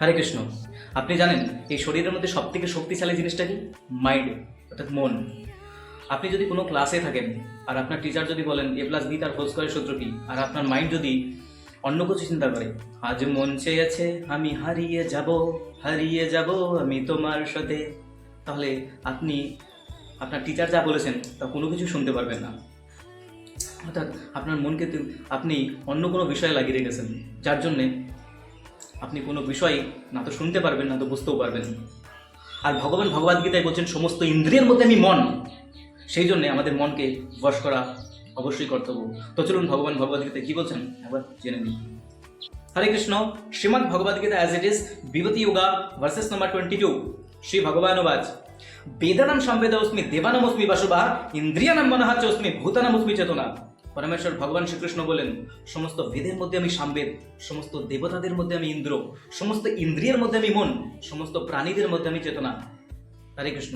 হরে কৃষ্ণ। আপনি জানেন এই শরীরের মধ্যে সব থেকে শক্তিশালী জিনিসটা কি? মাইন্ড, অর্থাৎ মন। আপনি যদি কোনো ক্লাসে থাকেন আর আপনার টিচার যদি বলেন a+b তার হোল স্কয়ারের সূত্র কি, আর আপনার মাইন্ড যদি অন্য কিছু চিন্তা করে, আজ মন চেয়েছে আমি হারিয়ে যাব আমি তোমার সাথে, তাহলে আপনি আপনার টিচার যা বলেছেন তা কোনো কিছু শুনতে পারবেন না। অর্থাৎ আপনার মনকে আপনি অন্য কোনো বিষয়ে লাগিয়ে রেখেছেন, যার জন্যে আপনি কোনো বিষয় না তো শুনতে পারবেন না তো বুঝতেও পারবেন না। আর ভগবান ভগবদ্গীতায় বলছেন সমস্ত ইন্দ্রিয়ের মধ্যে আমি মন, সেই জন্যে আমাদের মনকে বশ করা অবশ্যই কর্তব্য। তো চলুন ভগবান ভগবদ্গীতায় কি বলছেন একবার জেনে নিই। Hare Krishna. Shrimad Bhagavad Gita as it is, Vibhuti Yoga, verses number 22। Shri ভগবানুবাচ বেদানাম সম্বেদোস্মি দেবানামস্মি বাসুবা ইন্দ্রিয়ানাম মনহা চোস্মি ভূতানামস্মি চেতনা। পরমেশ্বর ভগবান শ্রীকৃষ্ণ বলেন, সমস্ত বেদের মধ্যে আমি সামবেদ, সমস্ত দেবতাদের মধ্যে আমি ইন্দ্র, সমস্ত ইন্দ্রিয়ের মধ্যে আমি মন, সমস্ত প্রাণীদের মধ্যে আমি চেতনা। হরে কৃষ্ণ।